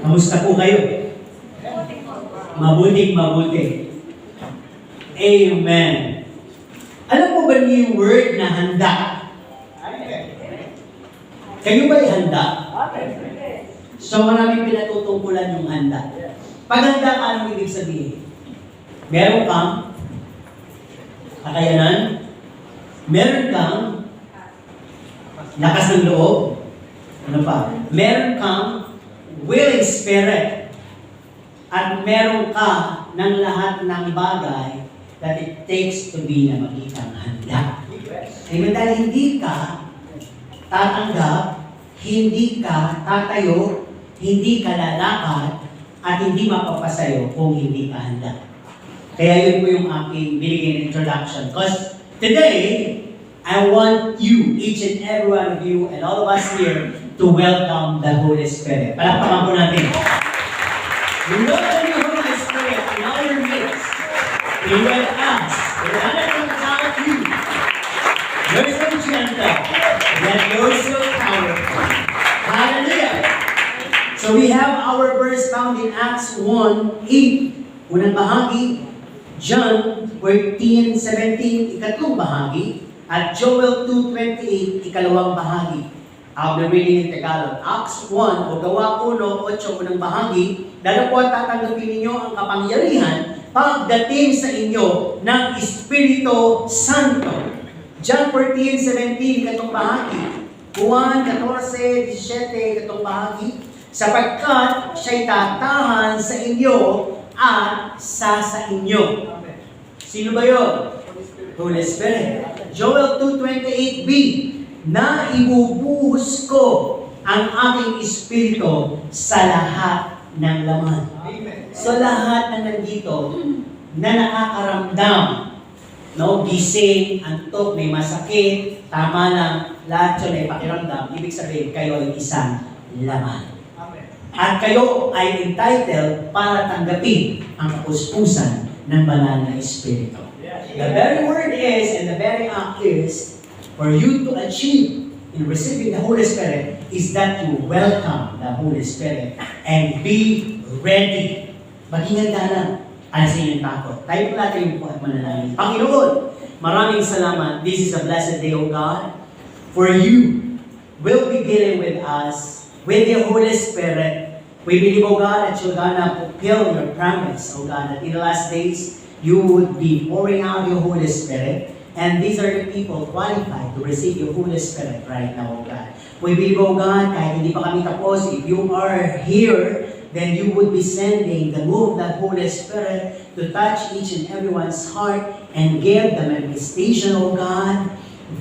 Kamusta po kayo? Mabuti. Amen. Alam mo ba niyo yung word na handa? Kayo ba'y handa? So maraming pinatutungkulan yung handa. Pag handa ka, anong ibig sabihin? Meron kang kakayanan, meron kang lakas ng loob, ano pa? Meron kang willing spirit, at meron ka ng lahat ng bagay that it takes to be na magiging handa. Amen. Dahil hindi ka tatanggap, hindi ka tatayo, hindi ka lalakad, at hindi mapapasayo kung hindi ka handa. Kaya yun po yung aking binigay introduction. Because today, I want you, each and every one of you, and all of us here, to welcome the Holy Spirit. Palakpakan po natin. We welcome the Holy Spirit in all your midst. He will us. Wala na kung kasama you. You're so gentle, yet you're so powerful. Hallelujah! So we have our verse found in Acts 1:8. Unang bahagi, John 14:17, ikatlong bahagi, at Joel 2:28, ikalawang bahagi. I'll be reading in Tagalog. Acts 1, o Gawa 1:8, unang bahagi, dahil po at tatanggapin ninyo ang kapangyarihan pagdating sa inyo ng Espiritu Santo. John 14:17, ikatlong bahagi. Juan 14:17, ikatlong bahagi. Sapagkat siya'y tatahan sa inyo at sa inyo. Sino ba yun? Holy Spirit. Joel 2:28b, na ibubuhos ko ang aking Espiritu sa lahat ng laman. So lahat na nandito na nakakaramdam, gising, antok, may masakit, tama lang, lahat yun ay pakiramdam, ibig sabihin kayo ay isang laman. At kayo ay entitled para tanggapin ang kapuspusan ng banal na Espiritu. The very word is, and the very act is, for you to achieve in receiving the Holy Spirit, is that you welcome the Holy Spirit and be ready. Maging handa na. Alisin yung takot. Tayo po natin yung buhat manalangin. Panginoon, maraming salamat. This is a blessed day, O God, for you will be dealing with us with the Holy Spirit. We believe, O God, that you're gonna fulfill your promise, O God, that in the last days, you would be pouring out your Holy Spirit, and these are the people qualified to receive your Holy Spirit right now, O God. We believe, O God, kahit hindi pa kami tapos, if you are here, then you would be sending the move of the Holy Spirit to touch each and everyone's heart and give the manifestation, O God,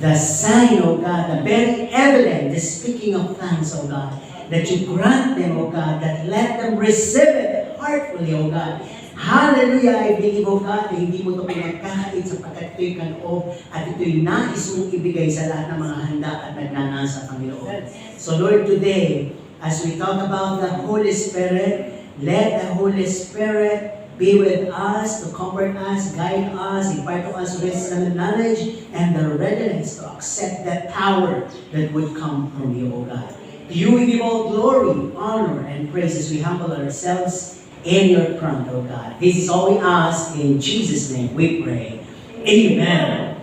the sign, O God, the very evident, the speaking of tongues, O God, that you grant them, O God, that let them receive it heartfully, O God. Hallelujah! I believe, O God, na hindi mo ito pinagkakait sapagkat ito'y kanoob at ito'y nais mong ibigay sa lahat ng mga handa at nagnanasa, Panginoon. So Lord, today, as we talk about the Holy Spirit, let the Holy Spirit be with us, to comfort us, guide us, impart to us wisdom and knowledge, and the readiness to accept that power that would come from you, O God. To you we give all glory, honor, and praise as we humble ourselves in your throne, O God. This is all we ask in Jesus' name we pray. Amen.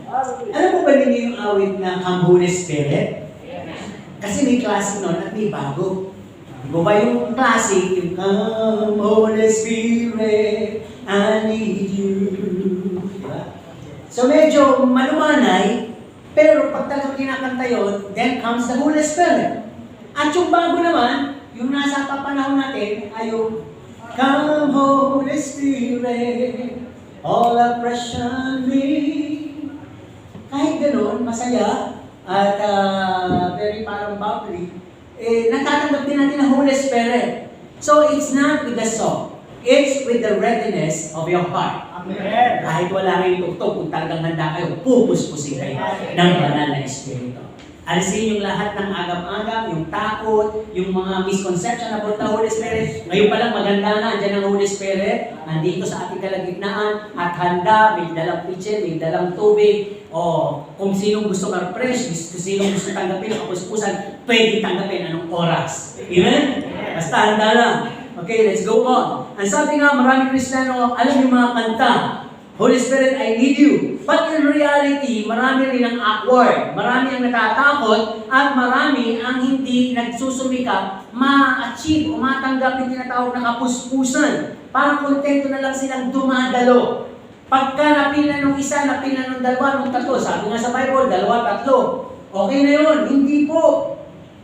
Alam mo ba ninyo yung awit na Come Holy Spirit? Kasi may klase nun at may bago. Di ba yung classic, yung Come Holy Spirit, I need you. Diba? So medyo malumanay, pero pag talagang kinakanta yun, then comes the Holy Spirit. At yung bago naman, yung nasa papanahon natin, ay yung Come Holy Spirit, all oppression me. Kahit gano'n, masaya, at very parang bubbly, natatanggap din natin ang Holy Spirit. So it's not with the song, it's with the readiness of your heart. Amen. Kahit wala kayong tugtog, kung talagang handa kayo, pupuspusin kayo ng banal na Espiritu. Alisin yung lahat ng agam-agam, yung takot, yung mga misconception about the Holy Spirit. Ngayon pa lang maganda na, andyan ang Holy Spirit, nandito sa ating kalagitnaan, at handa, may dalang pitchen, may dalang tubig, o kung sinong gusto ka-fresh, kung sinong gusto tanggapin ang kapuspusan, pwede tanggapin anong oras. Amen? Basta handa lang. Okay, let's go on. Ang sabi nga, maraming Kristiyano, alam yung mga kanta, Holy Spirit, I need you. But in reality, marami rin ang awkward, marami ang natatakot, at marami ang hindi nagsusumikap ma-achieve o matanggap yung tinatawag na kapuspusan. Parang kontento na lang silang dumadalo. Pagka napila nung isa, napila nung dalawa, nung tatlo, sabi nga sa Bible, dalawa, tatlo. Okay na yun, hindi po.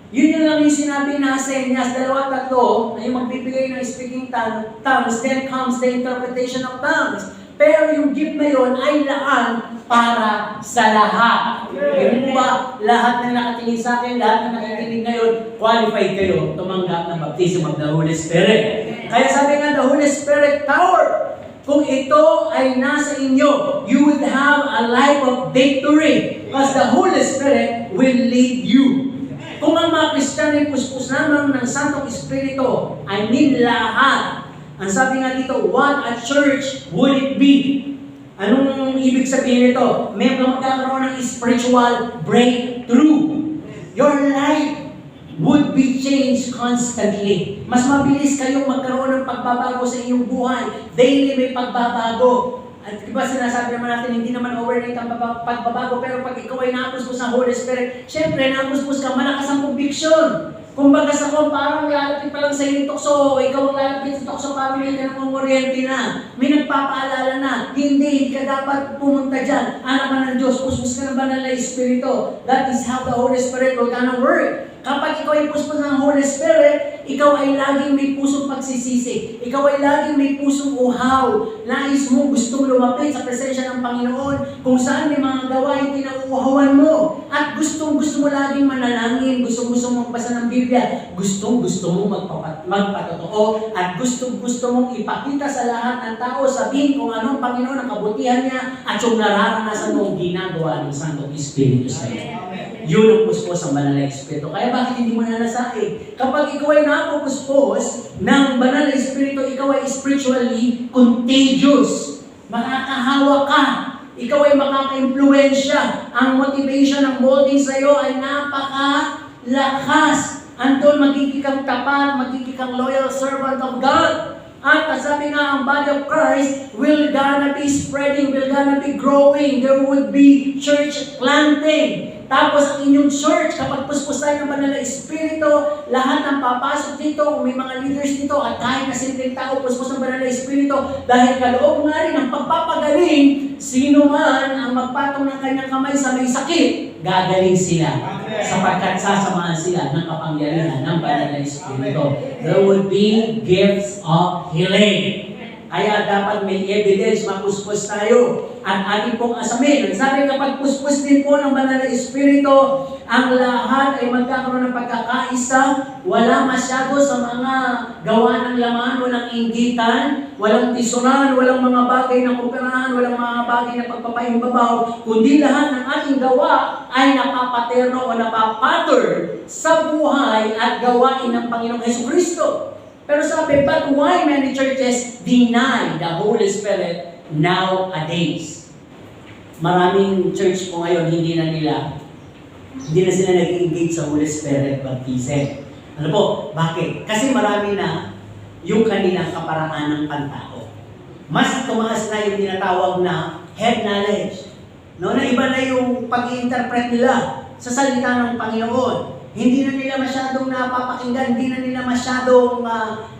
Yun lang yung sinabi na senyas, dalawa, tatlo, ay magbibigay ng speaking tongues, then comes the interpretation of tongues. Pero yung gift na yun ay laan para sa lahat. Yung ba, lahat na nakatingin sa akin, lahat na nakikinig ngayon, qualified kayo tumanggap ng baptism of the Holy Spirit. Kaya sabi nga, the Holy Spirit power. Kung ito ay nasa inyo, you would have a life of victory because the Holy Spirit will lead you. Kung ang mga Kristiyano ay puspos naman ng Santong Espiritu, I mean lahat. Ang sabi nga dito, what a church would it be? Anong ibig sabihin nito? May magkakaroon ng spiritual breakthrough. Your life would be changed constantly. Mas mabilis kayong magkaroon ng pagbabago sa inyong buhay. Daily may pagbabago. At diba sinasabi naman natin, hindi naman overnight ang pagbabago, pero pag ikaw ay napuspos ng Holy Spirit, syempre napuspos ka, malakas ang conviction. Kung baga sa kung parang lalapit pa lang sa iyong tukso, ikaw ang lalapit sa tukso, parang hindi ka namang oriente na. May nagpapaalala na, hindi ka dapat pumunta dyan. Anak ka ng Diyos, puspos ka ng banal na Espiritu. That is how the Holy Spirit will gonna work. Kapag ikaw ay puspos ng Holy Spirit, ikaw ay laging may pusong pagsisisi. Ikaw ay laging may pusong uhaw. Nais mo gustong lumapit sa presensya ng Panginoon kung saan may mga gawain pinauuhawan mo. At gusto mo laging manalangin, gusto mong magbasa ng Biblia, gusto mo magpatotoo, at gusto mong ipakita sa lahat ng tao, sabihin kung anong Panginoon ang kabutihan niya at yung nararanasan mong ginagawa ng Santong Espiritu sa iyo. Yun ang puspos ng banal na Espiritu. Kaya bakit hindi mo nalasain? Kapag ikaw ay napupuspos ng banal na Espiritu, ikaw ay spiritually contagious. Makakahawa ka. Ikaw ay makaka-impluensya. Ang motivation ng molding sa iyo ay napakalakas. Andun magiging kang tapat, magiging kang loyal servant of God. At sabi nga, ang body of Christ will gonna be spreading, will gonna be growing. There would be church planting. Tapos ang inyong church, kapag puspos tayo ng banal na Espiritu, lahat ng papasok dito, kung may mga leaders dito, at kahit na simpleng tao, puspos ng banal na Espiritu, dahil kaloob nga rin ang pagpapagaling, sino man ang magpatong ng kanyang kamay sa may sakit, gagaling sila. Sapagkat sasamahan sila ng kapangyarihan ng banal na Espiritu. There would be gifts of healing. Kaya dapat may evidence, mapuspos tayo. At ating pong asamin. Ang sabi kapag puspos din po ng banal na Espiritu, ang lahat ay magkakaroon ng pagkakaisa, wala masyado sa mga gawa ng laman, walang inggitan, walang tisuran, walang mga bagay na kupirahan, walang mga bagay na pagpapaimbabaw, kundi lahat ng ating gawa ay napapaterno o napapatter sa buhay at gawain ng Panginoong Jesucristo. Pero sabi, but why many churches deny the Holy Spirit nowadays? Maraming church po ngayon, hindi na sila nag-engage sa Holy Spirit baptism. Ano po? Bakit? Kasi marami na yung kanilang kaparaan ng pantao. Mas tumaas na yung tinatawag na head knowledge. No, na iba na yung pag-i-interpret nila sa salita ng Panginoon. Hindi na nila masyadong napapakinggan, hindi na nila masyadong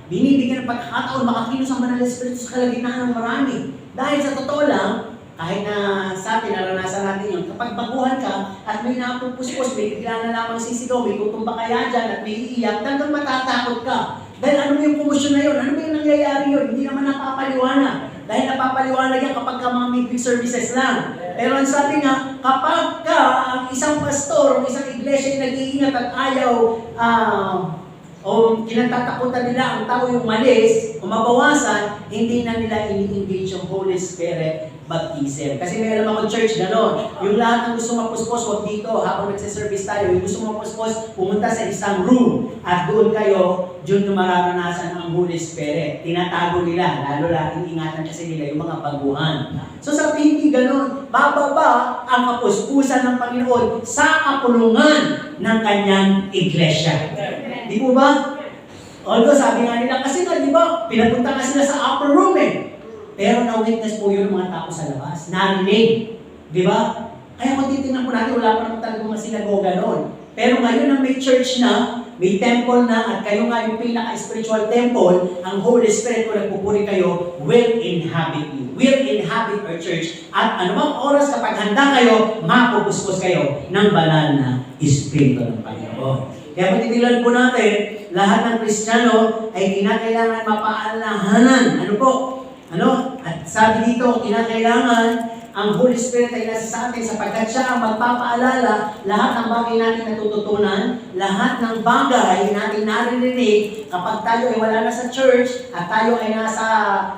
binibigyan ng pagkakataon, makakilos ang banal na Espiritu sa kalagitnaan ng marami. Dahil sa totoo lang, kahit na sa atin, naranasan natin yun, kapag baguhan ka at may napupuspos, may bigla na lamang sisigaw, may tutumba kaya dyan at may iiyak, talagang matatakot ka. Dahil ano mo yung komosyon na yun? Ano ba yung nangyayari yun? Hindi naman napapaliwanag. Dahil napapaliwanag yan kapag ka mga midweek services lang. Pero ang sabi nga, kapag ka ang isang pastor, ang isang iglesia ay nag-iingat at ayaw, o kinatatakutan nila ang tao yung malis o mabawasan, hindi na nila ini-engage yung Holy Spirit baptism. Kasi may alam ako church gano'n. Yung lahat ng gusto mapuspos, huwag dito habang nagsiservice tayo. Yung gusto mapuspos, pumunta sa isang room at doon kayo, doon yung mararanasan ang Holy Spirit. Tinatago nila, lalo natin ingatan kasi nila yung mga baguhan. So sabi hindi gano'n, bababa ang kapuspusan ng Panginoon sa kapulungan ng kanyang iglesia. Di po ba? Although sabi nga nila, kasi nga, di ba, Pinapunta nga sila sa upper room eh. Pero na-witness po yun ng mga tao sa labas. Narinig. Di ba? Kaya kung titignan po natin, wala pa naman talagang mga sinagoga noon. Pero ngayon na may church na, may temple na, at kayo nga yung pinaka-spiritual temple, ang Holy Spirit, kung nagpupuri kayo, will inhabit you. Will inhabit our church. At anumang oras kapag handa kayo, mapupuspos kayo ng banal na Espiritu ng Panginoon. Kaya kung titilan po natin, lahat ng Kristiyano ay kinakailangan mapaalahanan. Ano po? At sabi dito, kinakailangan ang Holy Spirit ay nasa sa atin sapagkat siya ang magpapaalala lahat ng bagay natin natututunan, lahat ng bagay natin naririnig kapag tayo ay wala na sa church at tayo ay nasa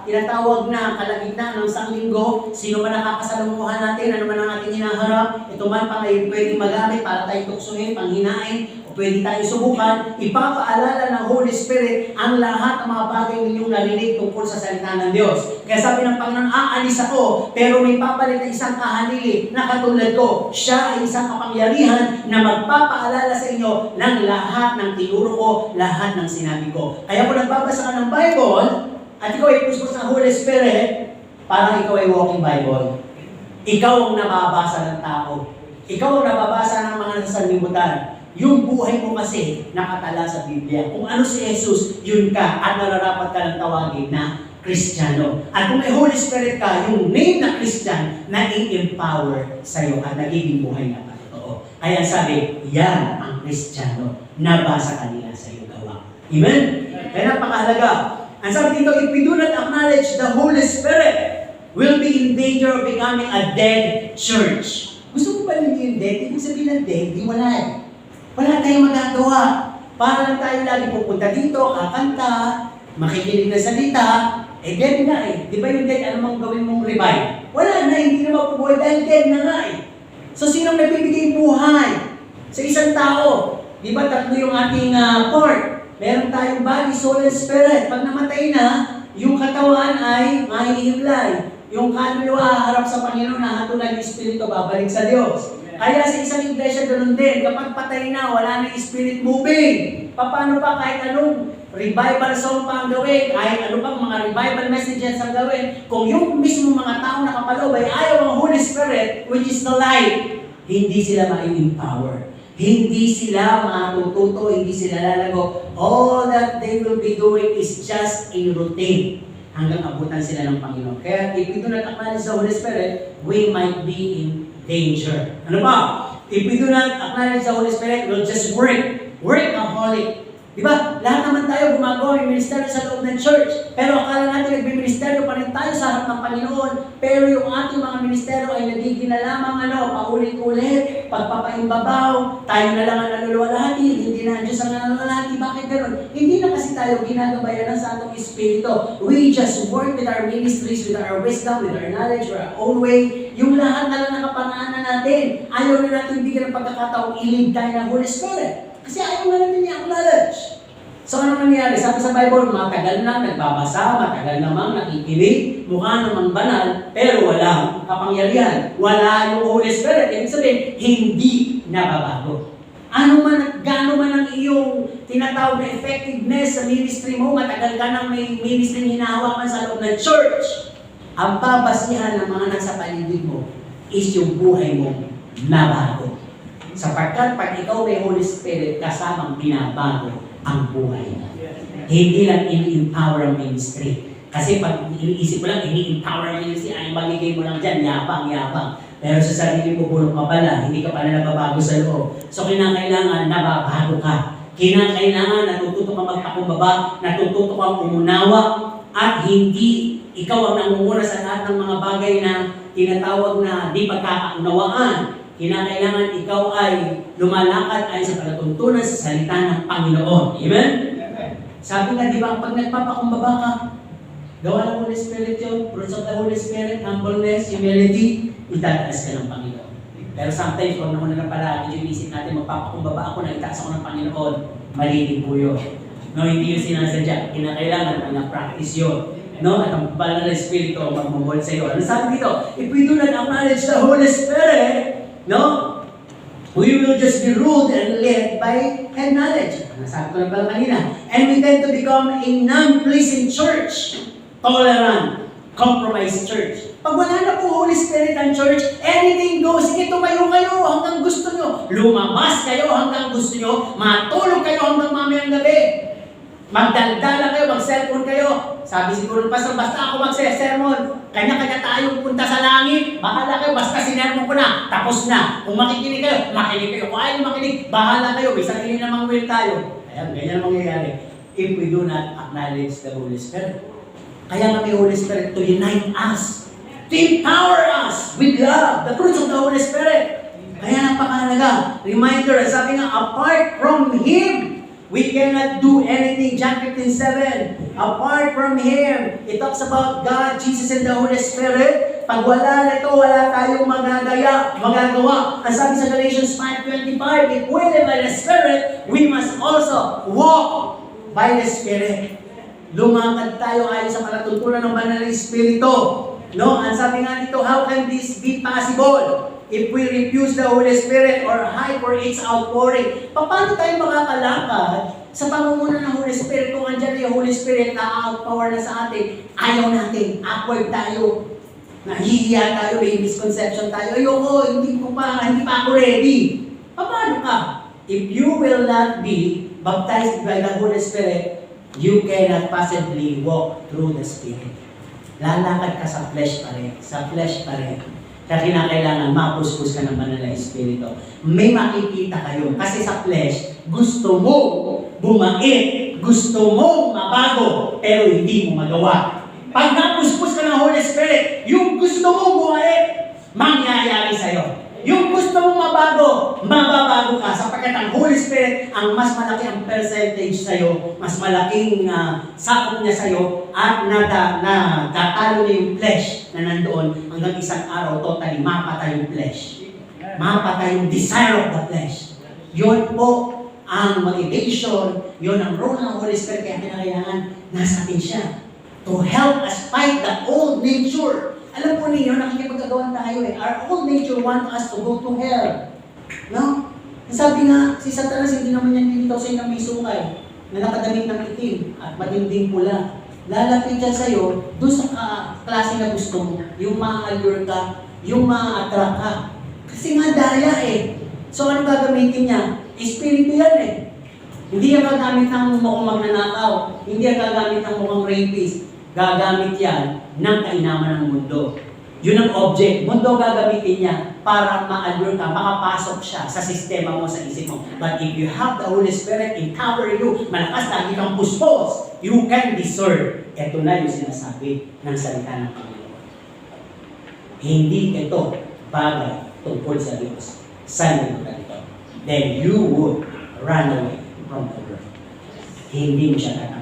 tinatawag na kalagitnaan ng isang linggo, sino man nakakasalamuhan natin, ano man ang ating hinaharap, ito man pa ay pwedeng magamit para tayo tuksuhin, panghinain, o pwede tayo subukan, ipapaalala ng Holy Spirit ang lahat ng mga bagay ninyong narinig tungkol sa salita ng Diyos. Kaya sabi ng Panginoon, aalis ako, pero may papalit na isang kahalili na katulad ko. Siya ay isang kapangyarihan na magpapaalala sa inyo ng lahat ng tinuro ko, lahat ng sinabi ko. Kaya kung nagbabasa ka ng Bible, at ikaw ay puspos ng Holy Spirit, parang ikaw ay walking Bible. Ikaw ang nababasa ng tao. Ikaw ang nababasa ng mga nasasanlibutan. Yung buhay mo kasi nakatala sa Biblia. Kung ano si Jesus, yun ka at nararapat ka ng tawagin na Kristiyano. At kung may Holy Spirit ka, yung name na Christian na i-empower sa'yo at nagiging buhay na patotoo. Kaya sabi, yan ang Kristiyano. Nabasa kanila sa iyong gawa. Amen? Kaya napakahalaga. Ang sabi dito, if we do not acknowledge the Holy Spirit, we'll be in danger of becoming a dead church. Gusto mo ba hindi yung dead? Ibig sabihin ng dead, di wala eh. Wala tayong magagawa. Para lang tayo lagi pupunta dito, kakanta, makikinig na salita, dead na eh. Di ba yung dead, ano mang gawin mong revive? Wala na, hindi na mapubuhay dahil dead na nga eh. So, sinong nagbibigay buhay sa isang tao? Di ba tatlo yung ating part? Meron tayong body, soul, and spirit. Pag namatay na, yung katawan ay mahihimlay. Yung kaluluwa harap sa Panginoon na hatulan yung Espiritu, babalik sa Diyos. Kaya sa isang iglesia ganoon din, kapag patay na, wala na spirit moving. Paano pa kahit anong revival song pa ang gawin, kahit ano pang mga revival messages ang gawin, kung yung mismo mga tao nakapaloob ay ayaw ang Holy Spirit, which is the light, hindi sila ma-empower. Hindi sila matututo, hindi sila lalago. All that they will be doing is just a routine hanggang abutan sila ng Panginoon. Kaya if we do not acknowledge the Holy Spirit, we might be in danger. Ano pa? If we do not acknowledge the Holy Spirit, we'll just workaholic. Diba? Lahat naman tayo gumagawa ng ministeryo sa loob ng church. Pero akala natin nagbiministeryo pa rin tayo sa harap ng Panginoon. Pero yung ating mga ministeryo ay nagiging na lamang paulit-ulit, pagpapaimbabaw, tayo na lang ang naluluwalhati, hindi na ang Diyos ang naluluwalhati. Bakit gano'n? Hindi na kasi tayo ginagabayan ng Santong Espiritu. We just work with our ministries, with our wisdom, with our knowledge, with our own way. Yung lahat na lang nakapanaanan natin. Ayaw na natin bigyan ng pagkakataong ilig tayo ng Holy Spirit. Kasi ayaw na natin i-acknowledge. So ano nangyari? Sabi sa Bible, matagal na nagbabasa, matagal namang nakikinig, mukha namang banal, pero walang kapangyarihan. Wala yung Holy Spirit. Ibig sabihin, hindi nababago. Gaano man ang iyong tinatawag na effectiveness sa ministry mo, matagal ka nang may ministry hinahawakan sa loob ng church, ang babasihan ng mga nasa paligid mo is yung buhay mo nabago. Sapagkat pag ikaw may Holy Spirit, kasamang binabago ang buhay mo. Hindi lang ini-empower ang ministry. Kasi pag iniisip mo lang, ini-empower ang ministry, ay magiging mo lang dyan, yabang. Pero sa sarili mo, bulong ka pala, hindi ka pala nababago sa loob. So kinakailangan, nababago ka. Kinakailangan, natututo ka magpakumbaba, natututo kang umunawa, at hindi ikaw ang nangunguna sa lahat ng mga bagay na tinatawag na di pagkakaunawaan. Kinakailangan ikaw ay lumalakad ay sa palatuntunan sa salita ng Panginoon. Amen? Sabi nga, di ba, pag nagpapakumbaba ka, gawa ng Holy Spirit yun, fruits of the Holy Spirit, humbleness, humility, itataas ka ng Panginoon. Pero sometimes, huwag naman na palagi yung isip natin, magpapakumbaba ako na itaas ako ng Panginoon. Mali din po yun. No, hindi yung sinasadya. Kinakailangan, na-practice yun. No? At ang banal na Espiritu magmumol sa iyo. Ano sabi dito? If we do not acknowledge the Holy Spirit, no? We will just be ruled and led by and knowledge. Nasabi ko na pala kanina. And we tend to become a non-pleasing church. Tolerant, compromised church. Pag wala na po Holy Spirit ang church, anything goes. Sige, tumayo kayo hanggang gusto nyo. Lumabas kayo hanggang gusto nyo. Matulog kayo hanggang mamayang gabi. Magdaldala kayo, mag-cellphone kayo. Sabi siguro ng pastor, basta ako mag-sermon. Kanya-kanya tayong punta sa langit. Bahala kayo, basta sinermon ko na. Tapos na. Kung makikinig kayo, makinig kayo. Kung ayaw makinig, bahala kayo. May sarili namang will tayo. Ayan, ganyan ang mangyayari. If we do not acknowledge the Holy Spirit. Kaya nga may Holy Spirit to unite us. To empower us with love. The fruits of the Holy Spirit. Kaya napakahalaga. Reminder, sabi nga, apart from Him, we cannot do anything. John 15:7. Apart from Him, it talks about God, Jesus, and the Holy Spirit. Pag wala nito, wala tayong magagawa. Ang sabi sa Galatians 5:25, if we live by the Spirit, we must also walk by the Spirit. Lumakad tayo ayon sa palatuntunan ng banal na Espiritu. No? Ang sabi nga dito, how can this be possible? If we refuse the Holy Spirit or hide for its outpouring, paano tayo makakalakad sa pamumuno ng Holy Spirit kung andyan yung Holy Spirit na outpour na sa atin? Ayaw natin, awkward tayo, nahihiya tayo, may misconception tayo, ayoko, hindi pa ako ready. Paano ka? If you will not be baptized by the Holy Spirit, you cannot possibly walk through the Spirit. Lalakad ka sa flesh pa rin, Kaya kinakailangan mapuspos ka ng banal na Espiritu. May makikita kayo. Kasi sa flesh, gusto mo bumait, gusto mo mabago, pero hindi mo magawa. Pag napuspos ka ng Holy Spirit, yung gusto mo bumait, mangyayari sa'yo. Yung gusto mong mabago, mababago ka sapagkat ang Holy Spirit ang mas malaki ang percentage sa'yo, mas malaking sakop niya sa'yo at natatalo niya yung flesh na nandoon hanggang isang araw, totally mapatay yung flesh. Mapatay yung desire of the flesh. Yun po ang motivation, yun ang role ng Holy Spirit kaya kailangan nasa atin siya to help us fight the old nature. Alam po ninyo, nakikipagkagawan tayo eh. Our old nature want us to go to hell. No? Sabi nga, si Satanas hindi naman yan nilitaw sa'yo ng may sukay na nakadamit ng itim at matinding pula. Lalapit yan sa'yo doon sa klase na gusto mo. Yung ma-allure ka, yung ma-attract ka. Kasi nga daya eh. So ano gagamitin niya? Espiritu yan eh. Hindi yan gagamit ng mukhang magnanakaw. Hindi yan gagamit ng mukhang rapist. Gagamit yan ng kainaman ng mundo. Yun ang object. Mundo gagamitin niya para ma-allure ka, makapasok siya sa sistema mo, sa isip mo. But if you have the Holy Spirit empower you, malakas lagi kang puspos, you can discern. Ito na yung sinasabi ng salita ng Panginoon. Hindi ito bagay tungkol sa Diyos. Saan mo ito? Then you would run away from the world. Hindi mo siya tatanggalin.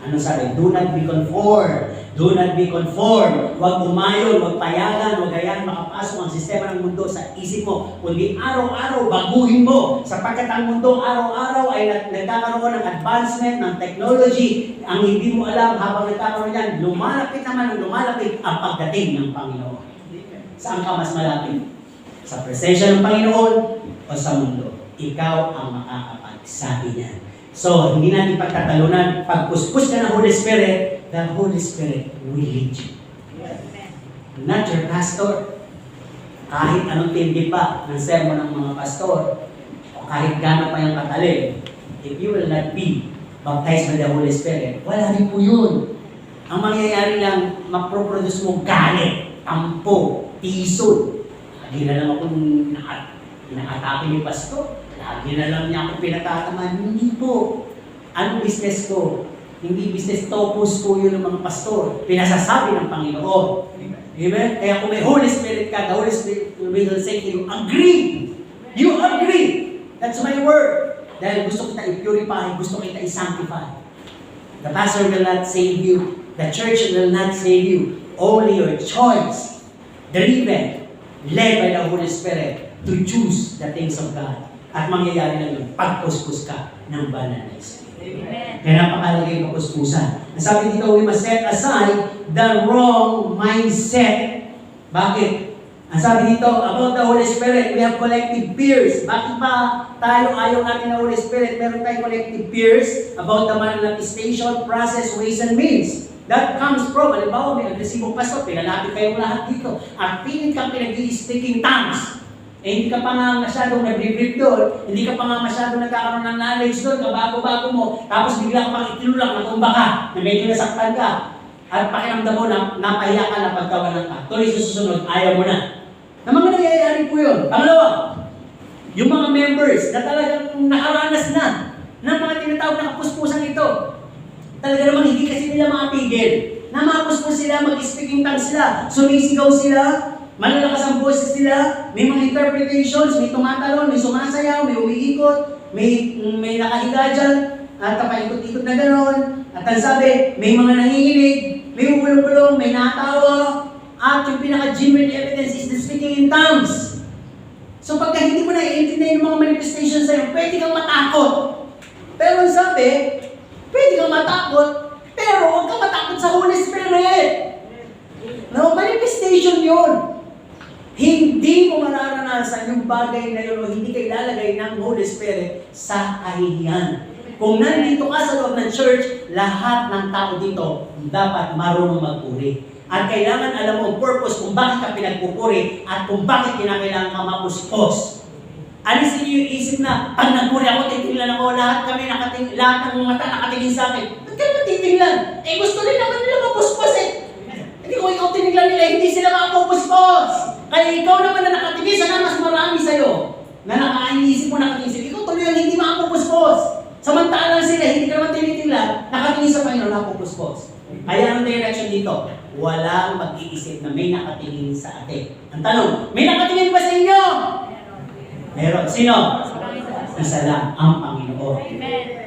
Ano sabi? Do not be conformed. Do not be conformed. Huwag umayon, huwag payagan, huwag hayaan makapasok ang sistema ng mundo sa isip mo. Kundi araw-araw baguhin mo. Sapagkat ang mundo araw-araw ay nagkakaroon ng advancement ng technology. Ang hindi mo alam habang nagkakaroon yan, lumalapit naman ang lumalapit ang pagdating ng Panginoon. Saan ka mas malapit? Sa presensya ng Panginoon o sa mundo? Ikaw ang makakapagsabi niyan. So, hindi natin pagtatalunan. Pag puspos ka ng Holy Spirit, the Holy Spirit will lead you. Not your pastor. Kahit anong tindi pa ng sermon ng mga pastor, o kahit gano'n pa yung katalim, if you will not be baptized by the Holy Spirit, wala rin po yun. Ang mangyayari lang, maproproduce mo galit, tampo, tisod. Lagi na lang akong nakatake ni pastor. Lagi na lang niya ako pinatataman. Hindi po. Ano business ko? Hindi business, topos po yun ng mga pastor. Pinasasabi ng Panginoon. Amen? Kaya kung may Holy Spirit ka, the Holy Spirit will say to you, agree! You agree! That's my word. Dahil gusto kita i-purify, gusto kita i-sanctify. The pastor will not save you. The church will not save you. Only your choice, driven, led by the Holy Spirit, to choose the things of God. At mangyayari lang yung pagpuspos ka ng banal na Espiritu. Kaya napakalagay yung kapuspusan. Ang sabi dito, we must set aside the wrong mindset. Bakit? Ang sabi dito, about the Holy Spirit, we have collective fears. Bakit ba tayo ayaw natin ng Holy Spirit? Meron tayong collective fears about the manifestation, process, ways, and means. That comes from, halimbawa, may agresibong pastor, pinalapit kayong lahat dito, at pilit kang pinag-i-speaking tongues. Eh, hindi ka pa nga masyadong nag-brief doon, hindi ka pa nga masyadong nagkakaroon ng knowledge doon, kabago-bago mo, tapos bigla ka pang itinulak, natumba ka, na medyo nasaktan ka, at pakiramdam mo na napahiya ka na pagkawalan ka. Tuloy sa susunod, ayaw mo na. Na mga nangyayari po yun. Pangalawa, yung mga members na talagang nakaranas na ng mga tinatawag na kapuspusan ito. Talaga namang hindi kasi nila mapigil. Namapuspos sila, mag-speaking tongues sila, sumisigaw sila, malalakas ang boses nila, may mga interpretations, may tumatalon, may sumasayaw, may umiikot, may nakahiga dyan, at paikot-ikot na gano'n. At ang sabi, may mga nanginginig, may umulong-ulong, may natawa, at yung pinaka-genuine evidence is the speaking in tongues. So pagka hindi mo na-iintindihan yung mga manifestations sa'yo, pwede kang matakot. Pero ang sabi, pwede kang matakot, pero huwag kang matakot sa Holy Spirit. No, manifestation yun. Hindi mo mararanasan yung bagay na yun o hindi ka ilalagay ng Holy Spirit sa kahihiyan. Kung nandito ka sa loob ng church, lahat ng tao dito dapat marunong magpuri. At kailangan alam mo ang purpose kung bakit ka pinagpupuri at kung bakit kinakailangan ka mapuspos. Alisin niyo yung isip na, pag nagpuri ako, titingnan ako, lahat ng mata nakatingin sa akin. Ba't kayo titingnan? Eh gusto rin naman nila mapuspos eh. Hindi ko ikaw tinignan nila, hindi sila mapupuspos. Kaya ikaw naman na nakatingin, sana mas marami sa'yo. Na nakainisip mo nakatingin sila, ikaw tuloy ang hindi mapupuspos. Samantalang sila, hindi ka naman tinitingnan, nakatingin sa Panginoon, napupuspos. Kaya ang direction dito, walang mag-iisip na may nakatingin sa atin. Ang tanong, may nakatingin ba sa inyo? Meron. Sino? Isa lang, ang Panginoon.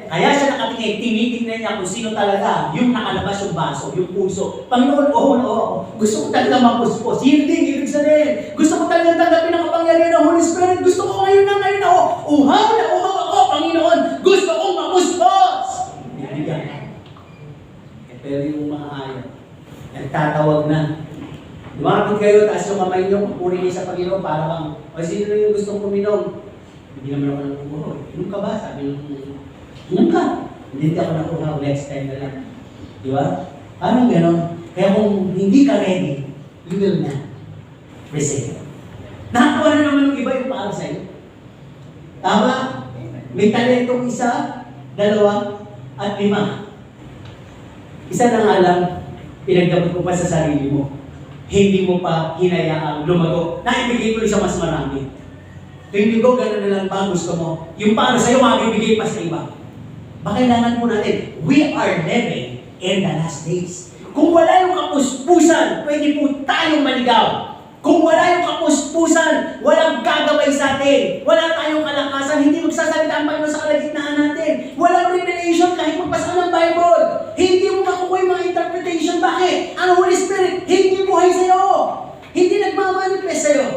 Kaya siya nakatingin, tinitingnan niya kung sino talaga yung nakalabas yung baso, yung puso. Panginoon, gusto ko talaga mapuspos. Yielding, ibig sabihin. Gusto ko talaga tanggapin ang kapangyarihan ng Holy Spirit. Gusto ko ngayon na uhaw na uhaw ako, Panginoon. Gusto kong mapuspos. Bibigyan. Pero yung mga ayaw, nagtatawag na. Lumapit kayo, taas yung kamay nyo, puri niyo sa Panginoon, para bang, sino yung gustong kuminom? Hindi naman ako nakukuha. Inom ka ba? Sabi nung, inom ka. Hindi ako nakuha, next time na lang. Di ba? Parang gano'n. Kaya kung hindi ka ready, you will not receive. Nakakuha na naman yung iba yung para sa'yo. Tama? May talentong isa, dalawa, at 5. Isa na nga lang, pinagdamot mo pa sa sarili mo. Hindi mo pa hinayaang lumago. Naibigay ko sa mas marami. Hindi ko gano'n na lang ba gusto mo. Yung para sa'yo, mabibigay pa sa iba. Kailangan po natin, we are living in the last days. Kung wala yung kapuspusan, pwede po tayong maligaw. Kung wala yung kapuspusan, walang gagaway sa atin. Wala tayong kalakasan, hindi magsasalita ang Panginoon sa kalagitnaan natin. Walang revelation kahit magbasa ng Bible. Hindi mo makukuha yung mga interpretation. Bakit? Ang Holy Spirit, hindi buhay sa'yo. Hindi nagmamanifest sa'yo.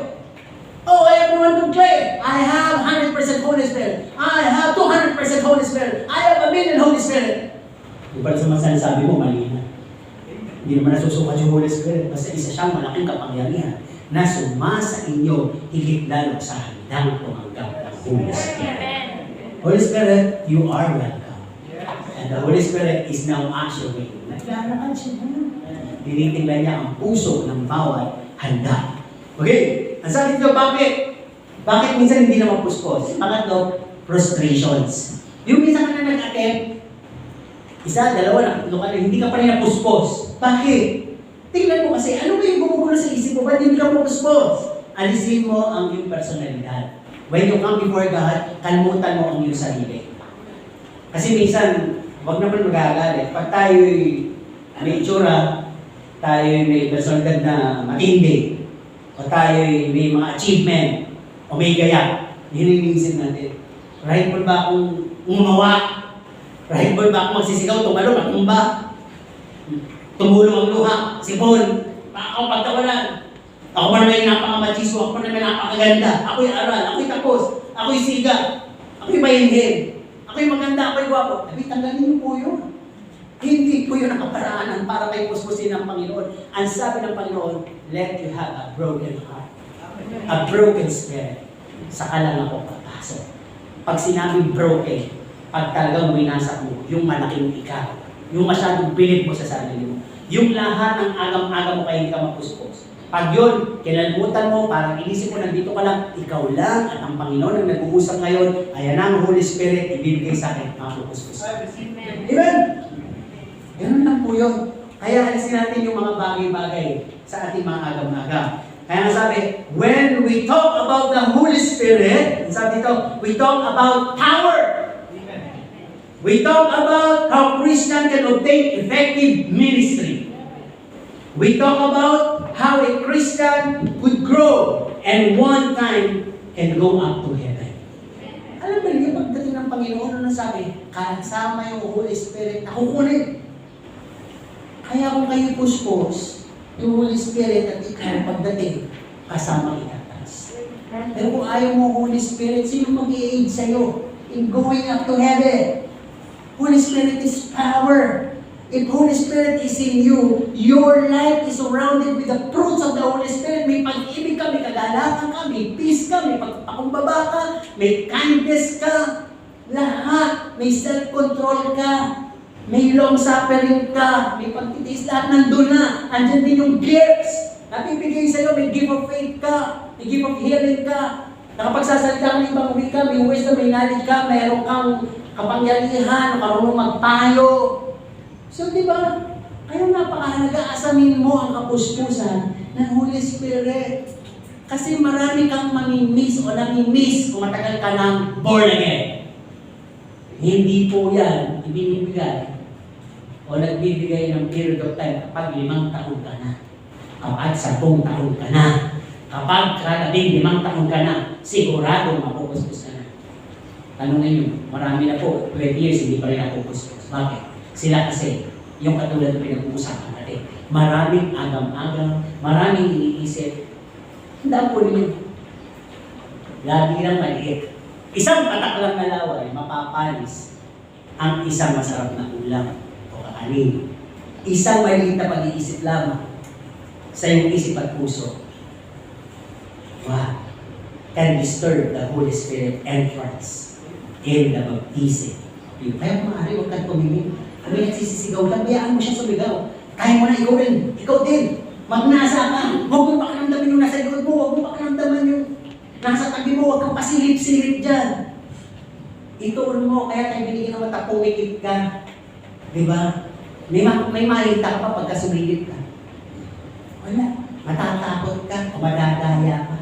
Oh, I have one to claim. I have 100% Holy Spirit. I have 200% Holy Spirit. I have 1,000,000 Holy Spirit. Kung pala sa mga sinasabi mo, mali na. Hindi naman nasusukat yung Holy Spirit. Basta isa siyang malaking kapangyarihan na sumasa inyo higit lalo sa handang tumanggap ng Holy Spirit. Holy Spirit, you are welcome. And the Holy Spirit is now actually naglalakad siya. Tinitingnan niya ang puso ng bawat handa. Okay, ang sabi nito, bakit? Bakit minsan hindi na mapuspos? Pangatlo, frustrations. Yung minsan ka na nag-attempt, isa, dalawa, nakatlo ka na, hindi ka pa rin napuspos. Bakit? Tingnan mo kasi, ano ba yung gumugulo sa isip mo? Ba't hindi ka mapuspos? Alisin mo ang iyong personalidad. When you come before God, kalmutan mo ang iyong sarili. Kasi minsan, huwag naman magagalit. Pag tayo'y may itsura, tayo'y may personalidad na matindi, o tayo'y may mga achievement, o may gaya, yun ang iniisip natin. Right ba akong umawa? Right ba akong magsisigaw, tumalo, matumba? Tumulong ang luha, sipon, ako pagtawalan. Ako pa naman yung napaka-machismo, ako pa naman napakaganda. Ako'y aral, ako'y tapos, ako'y siga, ako'y mahinhin, ako'y maganda, ako'y gwapo. Sabi, tanggalin niyo po yun. Hindi po yun ang kaparaanan para kayo puspusin ng Panginoon. Ang sabi ng Panginoon, let you have a broken heart. A broken spirit. Saka lang ako papasok. Pag sinabing broken, pag talagang winasak mo, yung malaking ikaw, yung masyadong bilib mo sa sarili mo, yung lahat ng agam-agam mo kaya hindi ka mapuspos. Pag yun, kinalimutan mo, parang inisip mo, nandito ka lang, ikaw lang, at ang Panginoon ang nag-uusap ngayon, ayan ang Holy Spirit, ibibigay sa akin, mapupuspos. Amen? Ganun lang po yun. Kaya alisin natin yung mga bagay-bagay sa ating mga agam-agam. Kaya nga sabi, when we talk about the Holy Spirit, sabi dito, we talk about power. We talk about how Christian can obtain effective ministry. We talk about how a Christian could grow and one time can go up to heaven. Alam ba niyo, pagdating ng Panginoon, ano sabi? Kasama yung Holy Spirit na kukunin. Kaya kung kayo puspos, yung Holy Spirit at ikaw pagdating, kasama itatas. Pero kung ayaw mo Holy Spirit, sino mag-i-aid sa'yo in going up to heaven? Holy Spirit is power. If Holy Spirit is in you, your life is surrounded with the fruits of the Holy Spirit. May pag-ibig ka, may kagalakan ka, may peace ka, may pagpakumbaba ka, may kindness ka. Lahat. May self-control ka. May long-suffering ka. May pagtitiis. Lahat nandun na. Andyan din yung gifts. Napipigay sa'yo, may gift of faith ka. May gift of healing ka. Nakapagsasalita ka ng ibang wika, may wisdom, may knowledge ka, mayroon kang kapangyarihan, marunong magpayo. So, di ba? Kaya napakahalaga, asamin mo ang kapuspusan ng Holy Spirit. Kasi marami kang mamimiss o namimiss kung matagal ka ng born again. Hindi po yan ibinibigay o nagbibigay ng period of time kapag 5 taon ka na. Kapag 10 taon ka na. Kapag 15 taon ka na, sigurado mapupuspos ka na. Tanungin nyo, marami na po, 20 years, hindi pa rin napupuspos. Bakit? Sila kasi, yung katulad na pinag-uusapan natin, maraming agam-agam, maraming iniisip. Hindi po ninyo. Lagi lang maliit. Isang patak lang na laway, mapapalis ang isang masarap na ulam o kakanin. Isang maliit na pag-iisip lamang sa iyong isip at puso. Wow. Can disturb the Holy Spirit entrance in the baptism. Kaya maaari, huwag kang tumingin. Kami nagsisisigaw lang, biyaan mo siya sumigaw. Kaya mo na ikaw rin. Ikaw din. Magnasa ka. Huwag mo pakiramdamin yung nasa likod mo. Huwag mo pakiramdaman yung nasa tabi mo. Huwag kang pasilip-silip dyan. Ituon mo. Kaya tayo binigyan ng mata, pumikit ka. Diba? May makita ka pa pagka sumilip ka. Wala. Matatakot ka o madadaya ka.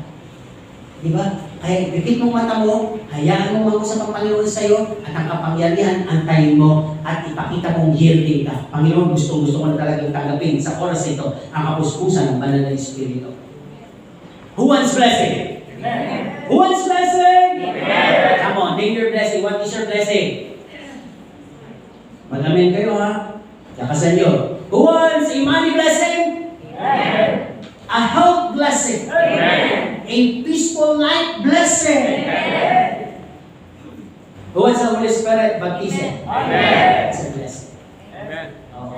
Diba? Kaya bigit mong mata mo, hayaan mo mag-usap ang Panginoon sa iyo at ang kapangyarihan, antayin mo at ipakita mong yielding ka. Panginoon, gusto ko na talagang tanggapin sa oras ito ang kapuspusan ng banal na Espiritu. Who wants blessing? Amen. Who wants blessing? Amen. Come on, name your blessing. What is your blessing? Mag-amen kayo ha. Lakasan nyo. Who wants a money blessing? Amen. A health blessing. Amen. A peaceful life blessing. Amen. Who wants the Holy Spirit? Baptism. Amen. It's a blessing. Amen.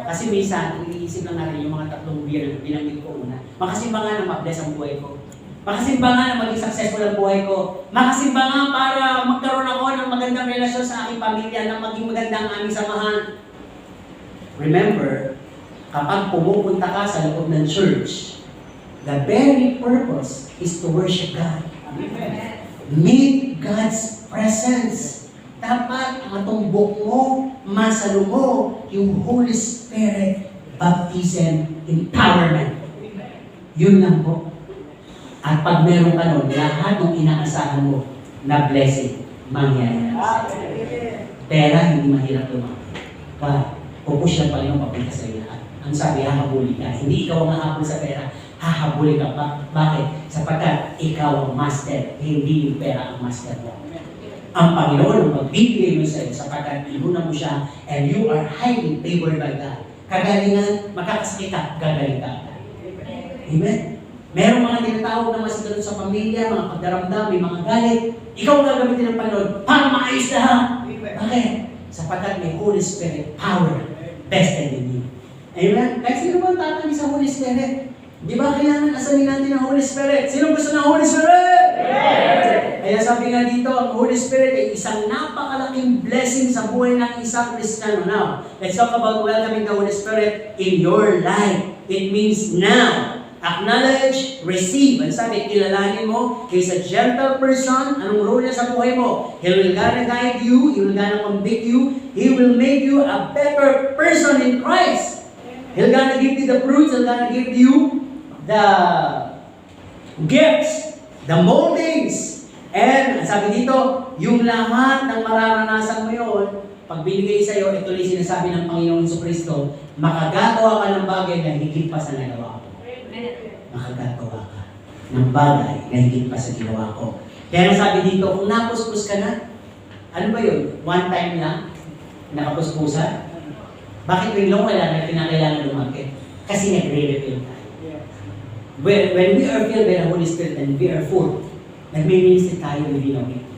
Kasi minsan, iniisip lang natin yung mga tatlong binanggit ko una. Makasimba nga na ma-bless ang buhay ko. Makasimba nga na maging successful ang buhay ko. Makasimba nga para magkaroon ako ng magandang relasyon sa aking pamilya, na maging magandang aming samahan. Remember, kapag pumupunta ka sa loob ng church, the very purpose is to worship God. Amen. Meet God's presence. Dapat ang tumbok mo, masalo mo, yung Holy Spirit baptism, empowerment. Yun lang po. At pag meron ka nun, lahat ng inaasahan mo na blessing, mangyayari. Pera, hindi mahirap lumaki. Pupush lang pala yung papunta sa iyo lahat. Ang sabi, hahabuli ka. Hindi ikaw ang hahabol sa pera, hahabuli ka pa. Bakit? Sapagkat ikaw ang master, hindi yung pera ang master mo. Ang Panginoon ang magbibigay mo sa iyo sapagkat inuna mo siya and you are highly favored by God. Kagalingan, makakasakit ka, gagaling ka. Amen? Merong mga tinatawag na masigalo sa pamilya, mga pagdaramdam, may mga galit. Ikaw ang gagamitin ng Panginoon para maayos lahat. Bakit? Sapagkat may Holy Spirit power vested in you. Amen? Kahit sino ba ang tatanggi sa Holy Spirit? Di ba kailangan asamin natin ang Holy Spirit? Sino gusto ng Holy Spirit? Yes! Kaya sabi nga dito, ang Holy Spirit ay isang napakalaking blessing sa buhay ng isang Kristiyano. Now, let's talk about welcoming the Holy Spirit in your life. It means now. Acknowledge, receive. Ang sabi, kilalanin mo, he's a gentle person. Anong role niya sa buhay mo? He will gonna guide you, he will gonna convict you, he will make you a better person in Christ. He'll gonna give you the fruits, he'll gonna give you the gifts, the moldings. And sabi dito, yung lahat ng mararanasan mo yun, pag binigay sa'yo, ito lang sinasabi ng Panginoon Jesucristo, makagagawa ka ng bagay na higit pa sa nagawa ko. Makagagawa ka ng bagay na higit pa sa ginawa ko. Kaya sabi dito, kung napuspos ka na, ano ba yun? One time lang? Nakapuspusan? Bakit biglang wala na kinakailangan lumaki? Kasi nagre-refill tayo. When we are filled by the Holy Spirit and we are full, nagme-minister tayo within a week.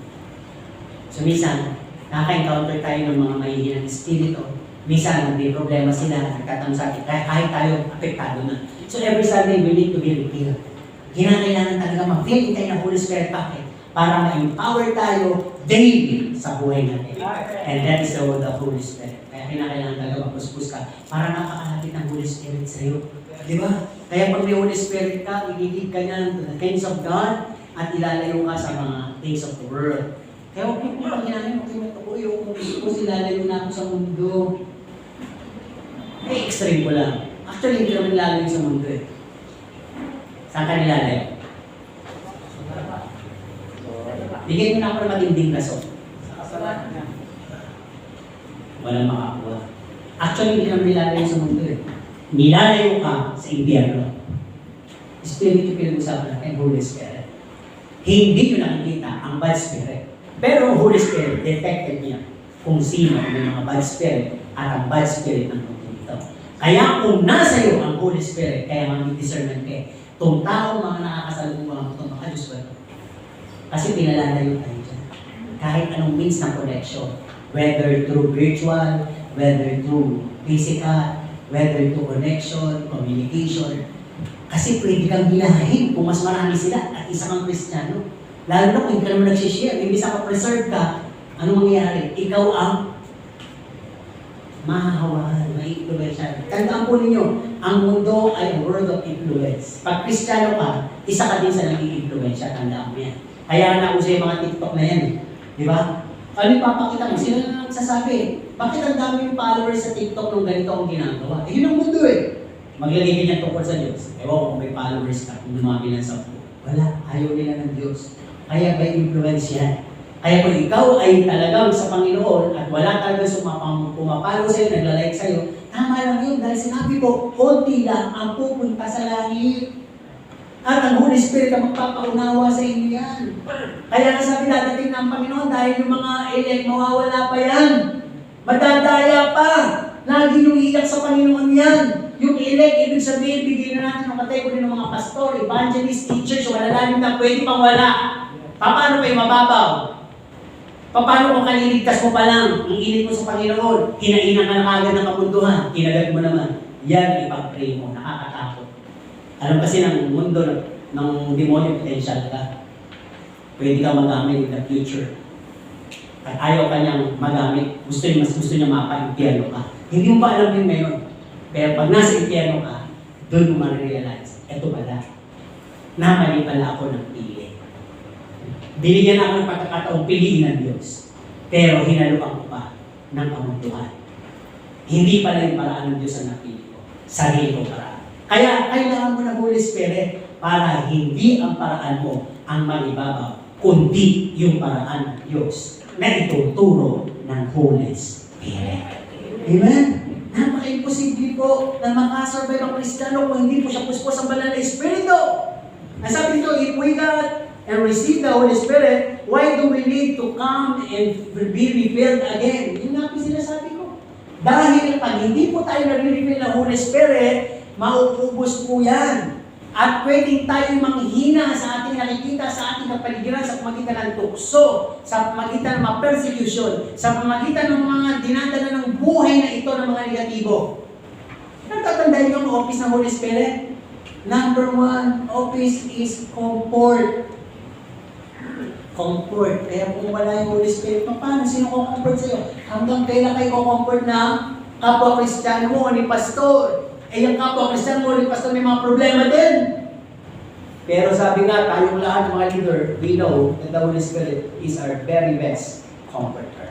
So minsan, nakaka-encounter tayo ng mga mahihinang espiritu. Minsan, may problema sila, nagtatamsakit, kahit tayo, apektado na. So every Sunday, we need to be refilled. Kinakailangan talaga mag-fill tayo ng Holy Spirit. Bakit? Para ma-empower tayo daily sa buhay natin. And that is the Holy Spirit. Kaya kinakailangan talaga magpuspos ka para nakakalapit ng Holy Spirit sa iyo. Di ba? Kaya pag may Holy Spirit ka, iligid ka niyan to the things of God at ilalayo ka sa mga things of the world. Kaya huwag mo lang ginagawa ko yung kung ilalayo na ako sa mundo. Ay, extreme ko lang. Actually, hindi naman lalayo sa mundo eh. Saan ka nilalayo? Bigyan mo na ako ng matinding rason. Walang makakuha. Actually, hindi naman nilalayo sa mundo eh. Nilalayo ka sa impyerno. Spirit yung pinag-usapan natin, Holy Spirit. Hindi nyo nakikita ang bad spirit. Pero ang Holy Spirit, detected niya kung sino ang mga bad spirit at ang bad spirit ng mundo ito. Kaya kung nasa iyo ang Holy Spirit, kaya mag-discernment kayo, itong tao mga nakakasalubong itong mga Diyos ba ito? Kasi pinalalayo tayo dyan. Kahit anong means ng connection, whether through virtual, whether through physical, whether to connection, communication. Kasi pwede kang hilahin kung mas marami sila at isa kang Kristiyano. Lalo na kung hindi ka naman nagsishare, imbis na preserve ka, ano mangyayari? Ikaw ang mahahawahan, ma-influensya. Tandaan po ninyo, ang mundo ay a world of influence. Pag Kristiyano ka, isa ka din sa nag-i-influensya, tandaan mo yan. Kaya nauso yung mga TikTok na yan. Di ba? Ano yung papakita mo? Sino na nagsasabi? Bakit ang dami yung followers sa TikTok nung ganito ang ginagawa? Eh, yun ang mundo eh. Maglagay ka niya tungkol sa Diyos. Ewan kung may followers ka, kung dumami ng 10. Wala, ayaw nila ng Diyos. Kaya may influence yan. Kaya kung ikaw ay talagang sa Panginoon at wala talagang pumapalo sa'yo, naglalike sa'yo, tama lang yun dahil sinabi ko, konti lang ang pupunta sa langit. At ang Holy Spirit ang magpapaunawa sa inyo yan. Kaya nasabi dadating ng Panginoon dahil yung mga elect mawawala pa yan. Madadaya pa. Lagi nung iyak sa Panginoon yan. Yung elect, ibig sabihin, bigyan na natin ng kategory ng mga pastor, evangelist, teachers, malalalim na pwede pang wala. Paano pa yung mababaw? Paano kung kaliligtas mo pa lang, ang init mo sa Panginoon, hinainang ka na kagad ng kapunduhan, kinagat mo naman. Yan, ipag-pray mo, nakakatakot. Alam kasi ng mundo ng demonyo, potential ka. Pwede ka magamit in the future. At ayaw ka niyang magamit, gusto niya mapa-impyerno ka. Hindi mo pa alam yun ngayon. Kaya pag nasa impyerno ka, doon mo ma-realize, eto pala, namali pala ako ng pili. Binigyan ako ng pagkakataong piliin ng Diyos. Pero hinaluan ko pa ng kamunduhan. Hindi pala yung paraan ng Diyos ang napili ko. Sarili ko paraan. Kaya kailangan mo ng Holy Spirit para hindi ang paraan mo ang manibabaw, kundi yung paraan ng Diyos na ituturo ng Holy Spirit. Amen? Napaka-imposible po na makasurvive ang Kristiyano kung hindi po siya puspos ang banal na Espiritu. Nasabi dito, if we got and receive the Holy Spirit, why do we need to come and be refilled again? Yun nga po sinasabi ko. Dahil pag hindi po tayo nare-refill ng Holy Spirit, mauubos po yan. At pwedeng tayo manghina sa ating nakikita, sa ating kapaligiran, sa pamagitan ng tukso, sa pamagitan ng mga persecution, sa pamagitan ng mga dinadala ng buhay na ito ng mga negatibo. Natatandaan niyo ang office ng Holy Spirit? Number one, office is comfort. Comfort. Kaya kung wala yung Holy Spirit, paano? Sino ko comfort sa'yo? Hanggang kailan kayo comfort ng kapwa Kristiyano mo, ni pastor? Yung kapwa Kristiyano mo, ni pastor, may mga problema din. Pero sabi nga, tayong lahat ng mga leader, we know that the Holy Spirit is our very best comforter.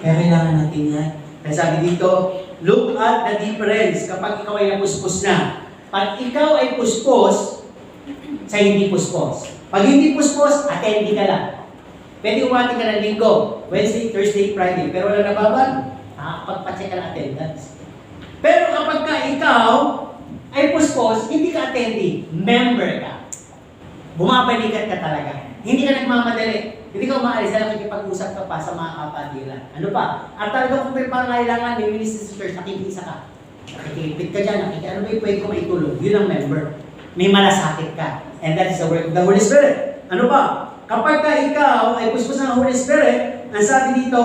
Kaya kailangan natin yan. Kaya sabi dito, look at the difference kapag ikaw ay napuspos na. Pag ikaw ay puspos, sa hindi puspos. Pag hindi puspos, attendee ka lang. Pwede umati ka ng linggo, Wednesday, Thursday, Friday. Pero wala nababan, pagpacheck ka ng attendance. Pero kapag ka ikaw ay puspos, hindi ka attendee, member ka. Bumabalikat ka talaga. Hindi ka nagmamadali. Hindi ka umaalis na nakikipag-usap ka pa sa mga kapatiran. Ano pa? At talaga kung may pangailangan, may ministry sa church, nakikisa ka. Nakikipit ka dyan, ano ba yung pwede ko maitulong? Yun ang member. May malasakit ka. And that is the work of the Holy Spirit. Ano pa? Kapag ka ikaw ay puspos ng Holy Spirit, ang sabi dito,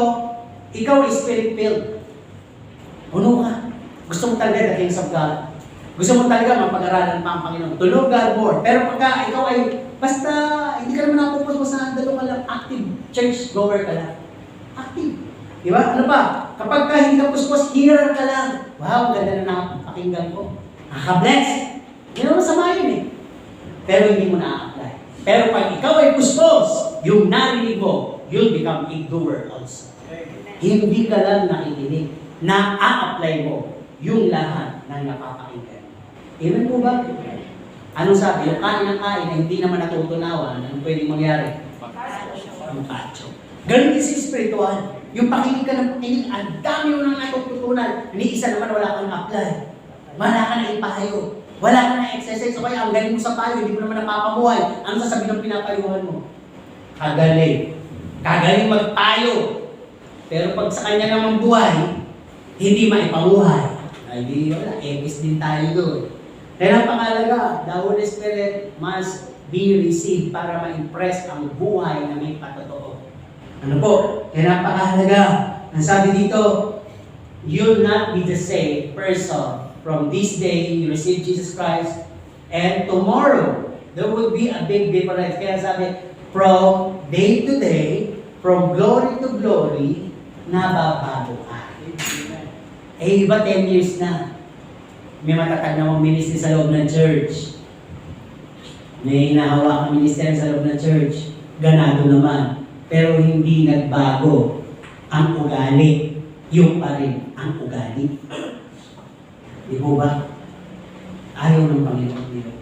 ikaw ay Spirit-filled. Puno ka. Gusto mo talaga the things of God. Gusto mo talaga mapag-aralan pa ang Panginoon. To know God more. Pero pagka ikaw ay, basta, hindi ka naman napupuspos na dalo ka lang, active church goer ka lang. Active. Di ba? Ano pa? Kapag ka hindi ka puspos, hearer ka lang. Wow, ganda na nakapakinggan ko. Nakaka-bless. Hindi naman masama yun eh. Pero hindi mo na-apply. Pero pag ikaw ay puspos, yung narinig mo, you'll become a doer also. Hindi ka lang nakikinig. Na-a-apply mo yung lahat ng napapakinggan. Amen po ba? Anong sabi? Yung kain ng kain na hindi naman natutunawan, anong pwedeng mangyari? Yung pacho. Ganun din sa spiritual. Yung pakinig ka ng pakinig, ang dami mo nang natututunan. Isa naman wala kang apply. Wala ka na ipahayo. Wala ka na exercise. So kaya ang galing mo sa payo, hindi mo naman napapamuhay. Ano sasabihin ng pinapayuhan mo? Kagaling. Kagaling magpayo. Pero pag sa kanya naman buhay, hindi maipamuhay. Ay di wala, ekis din tayo doon. Kaya napakalaga, the Holy Spirit must be received para ma-impress ang buhay na may patotoo. Ano po? Kaya napakalaga. Ang sabi dito, you'll not be the same person from this day you receive Jesus Christ and tomorrow there will be a big difference. Kaya sabi, from day to day, from glory to glory, nababago ka. Eh, iba 10 years na. May matatag na ministry sa loob ng church. May nahawak ang ministry sa loob ng church. Ganado naman. Pero hindi nagbago ang ugali. Yung pa rin ang ugali. Di po ba? Ayaw ng Panginoon nila.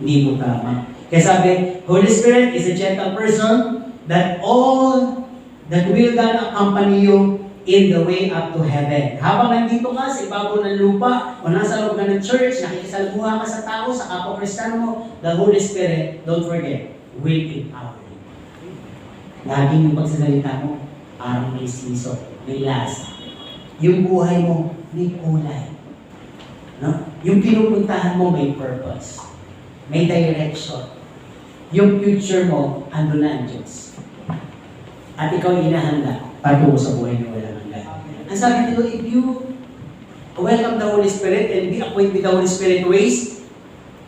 Hindi po tama. Kaya sabi, Holy Spirit is a gentle person that all that will God accompany you in the way up to heaven. Habang nandito ka sa ibabaw ng lupa o nasa loob ka ng church, nakikisalbuha ka sa tao, sa kapwa Kristiyano mo, the Holy Spirit, don't forget, will empower you. Laging yung pagsasalita mo, parang may season, may lasa. Yung buhay mo, may kulay. No? Yung pinupuntahan mo, may purpose. May direction. Yung future mo, ando na ang Diyos. At ikaw inahanda patungo sa buhay na walang hanggan. Ang sabi dito, if you welcome the Holy Spirit and be acquainted with the Holy Spirit ways,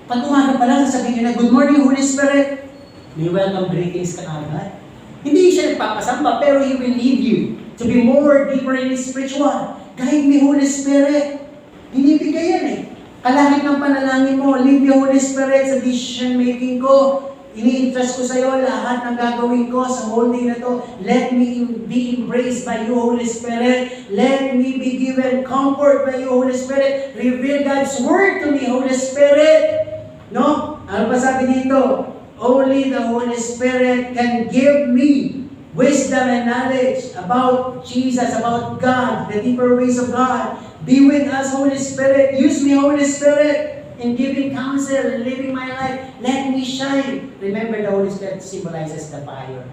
pag umaga pa lang, sasabihin nyo na, good morning, Holy Spirit. May welcome greetings ka agad. Hindi siya nagpapasamba, pero He will lead you to be more deeper in His spiritual. Guide me, Holy Spirit. Binibigay yan eh. Kalahit ng panalangin mo, lead me, Holy Spirit, sa decision making ko. Ini-interest ko sa iyo lahat ng gagawin ko sa whole day na to. Let me be embraced by you, Holy Spirit. Let me be given comfort by you, Holy Spirit. Reveal God's Word to me, Holy Spirit. No? Ano pa sabi dito? Only the Holy Spirit can give me wisdom and knowledge about Jesus, about God, the deeper ways of God. Be with us, Holy Spirit. Use me, Holy Spirit, in giving counsel and living my life. Let me shine. Remember, the Holy Spirit symbolizes the fire.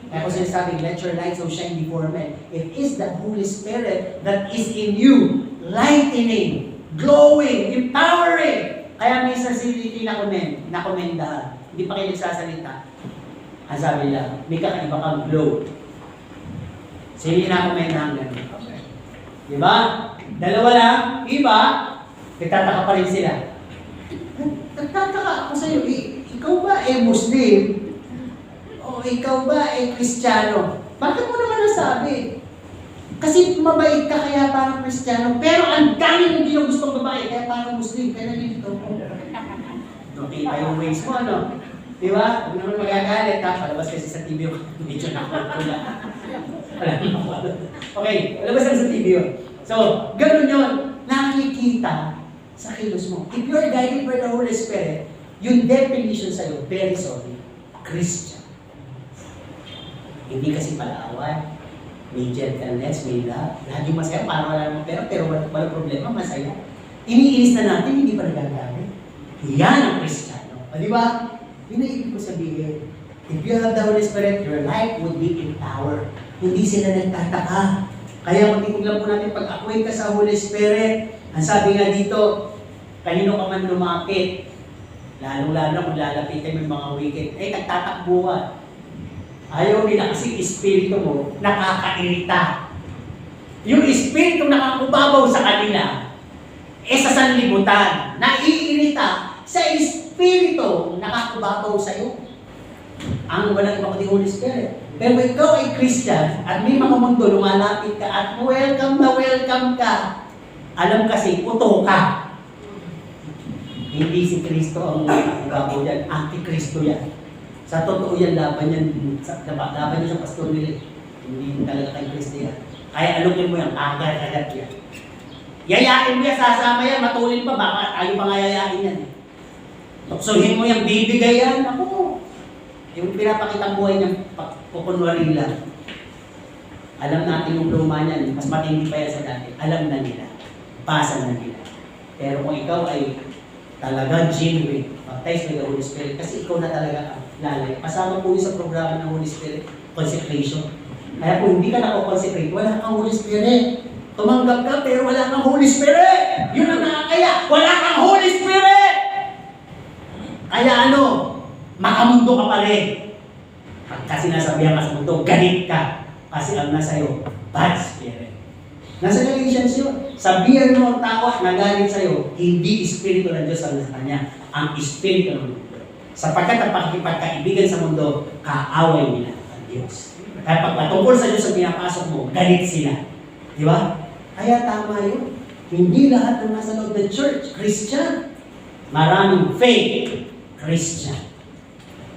Kaya ko sinasabi, let your light so shine before men. It is the Holy Spirit that is in you, lightening, glowing, empowering. Kaya minsan si nakomendahan. Hindi pa kayo nagsasalita. Ang sabi lang, may kakaiba kang glow. Sino yung nakomendahan ganun? Diba? Dalawa lang, iba, nagtataka pa rin sila. Nagtataka ako sa'yo, ikaw ba Muslim? O ikaw ba Kristiyano? Bakit mo naman nasabi? Kasi mabait ka kaya parang Kristiyano, pero ang dami mong ginugustong babae kaya parang Muslim, kaya nalilito ko. Okay, yung ways mo, ano? Di ba? Huwag naman magagalit, ha? Palabas kasi sa TV yung medyo nakapula. Okay, palabas lang sa TV yun. So, ganun yun. Nakikita sa kilos mo. If you're guided by the Holy Spirit, yung definition sa'yo, very sorry, Christian. Hindi kasi palawan. May gentleness, may love. Lagi masaya, parang wala namang pera, pero wala problema, masaya. Iniinis na natin, hindi pa nagagalit. Yan ang Kristiyano. Di ba? Yun ang ibig ko sabihin. If you have the Holy Spirit, your life would be empowered. Hindi sila nagtataka. Kaya magtitignan po natin, pag-acquaint ka sa Holy Spirit, ang sabi nga dito, kanino ka man lumapit, lalo-lalo na kung lalapitin mo yung mga wicked, nagtatakbuhan. Ayaw nila kasi espiritu mo nakakairita. Yung espiritu nakakubabaw sa kanila, sa sanlibutan, naiirita sa espiritu nakakubabaw sa iyo. Ang walang iba kundi Holy Spirit. Pero kung ikaw ay Christian at may mga mundo lumalapit ka at welcome ka, alam kasi, uto ka. Hindi si Kristo ang nakakubabaw yan, anti-Kristo yan. Sa totoo yan, laban yan sa pastor nila. Hindi talaga kay Kristo yan. Kaya alukin mo yan, agad-agad yan. Yayain mo yan, sasama yan, matulin pa, baka tayo pa nga yayain yan. Tuksuhin mo yan, bibigay yan. Ako, yung pinapakitang buhay niyang kukunwari lang. Alam natin yung luma niyan, mas matindi pa yan sa dati. Alam na nila, basa na nila. Pero kung ikaw ay talagang genuine, baptized by the Holy Spirit, kasi ikaw na talaga ang lalay. Kasama po yun sa programa ng Holy Spirit, consecration. Kaya kung hindi ka nako-consecrate, wala kang Holy Spirit. Tumanggap ka, pero wala kang Holy Spirit. Yun ang nakakaya. Wala kang Holy Spirit! Kaya ano, makamundo ka pa rin. Kasi nasabihan ka sa mundo, galit ka. Kasi ang nasa iyo, bad spirit. Nasa Galatians yun. Sabihan mo ang tao na galit sa iyo, hindi espiritu ng Diyos ang nasa kanya, ang espiritu ng mundo. Sapagkat ang pakikipagkaibigan sa mundo, kaaway nila ang Diyos. Kaya pag patungkol sa Diyos ang pinapasok mo, galit sila. Di ba? Kaya tama yun. Hindi lahat ng nasa loob ng church, Christian. Maraming fake Christian.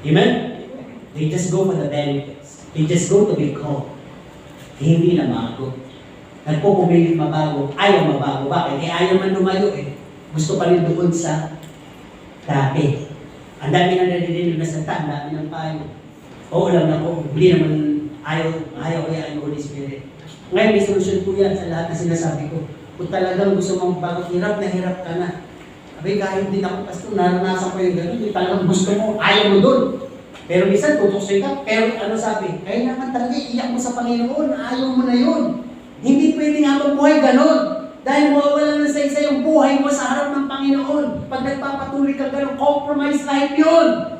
Amen? They just go for the benefits. They just go to be called. Hindi na mago. Nagpupumilit mabago, ayaw mabago. Bakit? Ayaw man lumayo eh. Gusto pa rin doon sa dati. Ang dami na narinig na salita, ang dami ng payo. Oo lang na po, hindi naman ayaw kaya ang Holy Spirit. Ngayon may solusyon po yan sa lahat na sinasabi ko. Kung talagang gusto mong bago, hirap na hirap ka na. Abay, kahit din ako, pastor, naranasan ko yung gano'n, yung talagang gusto mo, ayaw mo doon. Pero minsan, tutuksoy ka, pero ano sabi? Kaya naman talaga, iyak mo sa Panginoon, ayaw mo na yun. Hindi pwedeng habang buhay gano'n. Dahil mawawala na sa isa yung buhay mo sa harap ng Panginoon. Pag nagpapatuloy ka gano'n, compromise life yun.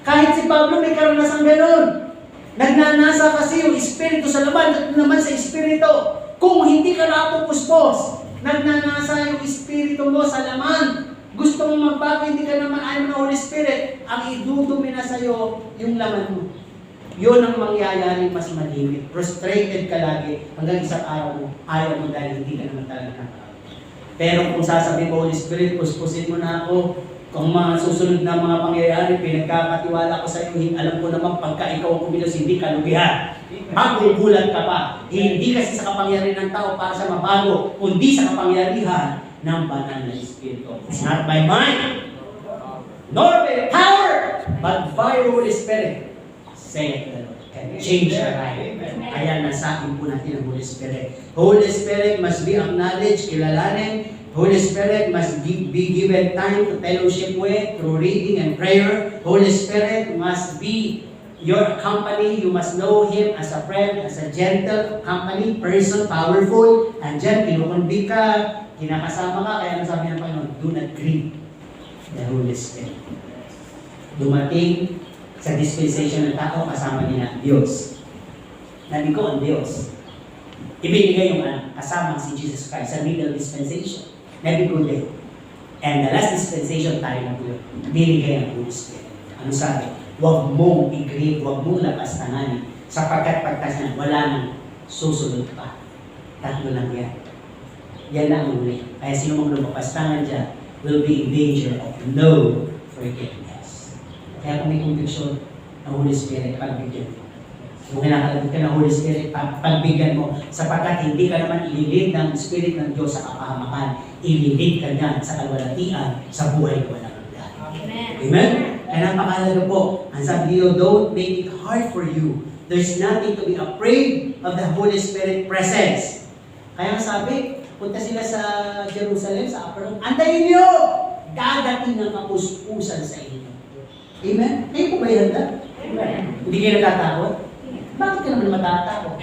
Kahit si Pablo may karanasan gano'n. Nagnanasa kasi yung espiritu sa laman at naman sa espiritu. Kung hindi ka napupuspos, nagnanasa yung espiritu mo sa laman. Gusto mo magbago, hindi ka naman ayaw ng Holy Spirit. Ang idudumi na sa'yo, yung laman mo. Yun ang mangyayari mas malimit. Frustrated ka lagi hanggang isang araw mo, ayaw mo dahil hindi ka naman talaga nakakapag. Pero kung sasabihin mo, Holy Spirit, puspusin mo na ako. Kung mga susunod na mga pangyayari, pinagkakatiwala ko sa iyo, alam ko naman pagka ikaw ang kumilos, hindi ka lubihan. Magugulat ka pa. Hindi kasi sa kapangyarihan ng tao para sa mabago, kundi sa kapangyarihan ng banal na Espiritu. It's not by mind, nor by power, but by the Holy Spirit. Say the Lord. Can change your life. Kaya nasabi po natin ang Holy Spirit. Holy Spirit must be acknowledged, kilalanin. Holy Spirit must be given time to fellowship with through reading and prayer. Holy Spirit must be your company. You must know Him as a friend, as a gentle company, person, powerful, and gentle. Kung di ka, kinakasama ka, kaya nasabi ng Panginoon, do not grieve the Holy Spirit. Dumating sa dispensation ng tao, kasama niya Diyos. Nabi ko ang Diyos. Ibinigay yung kasama si Jesus Christ sa middle dispensation. Nabi ko din. And the last dispensation tayo na po, binigay ang Holy Spirit. Ano sabi? Huwag mong i-grieve, huwag mong lapastangan sapagkat pagtasan, wala nang susunod pa. Tatlo lang yan. Yan na ang uli. Kaya sino mong lumapastangan dyan will be in danger of no forgiveness. Kaya kung may conviction ng Holy Spirit, pagbigyan mo. Kung kinakalagot ka ng Holy Spirit, pagbigyan mo, sapagkat hindi ka naman ililid ng Spirit ng Diyos sa kapahamakan, ililid ka niyan sa kalwalatian, sa buhay ko na hanggan. Amen. Amen? Kaya napakalaga po, ang sabi niyo, don't make it hard for you. There's nothing to be afraid of the Holy Spirit presence. Kaya sabi, punta sila sa Jerusalem, sa upper room, antayin niyo! Dadating ng kapuspusan sa inyo. Amen? Kayo po ba yung handa? Amen. Hindi kayo natatakot? Bakit ka naman matatakot?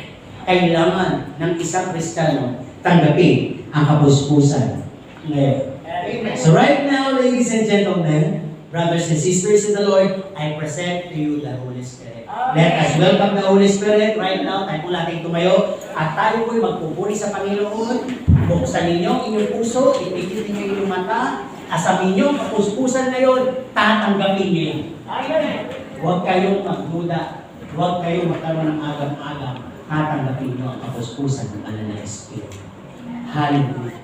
Kailangan ng isang Kristiyano tanggapin ang kapuspusan ngayon. Amen. So right now, ladies and gentlemen, brothers and sisters in the Lord, I present to you the Holy Spirit. Let us welcome the Holy Spirit right now. Tayo po natin tumayo at tayo po'y magpupuri sa Panginoon. Buksan ninyo ang inyong puso, ipikit ninyo ang inyong mata, asamin nyo, kapuspusan ngayon, tatanggapin nyo yan. Amen. Huwag kayong magduda, huwag kayong magkaroon ng agam-agam, tatanggapin nyo ang kapuspusan ng Banal na Espiritu. Hallelujah.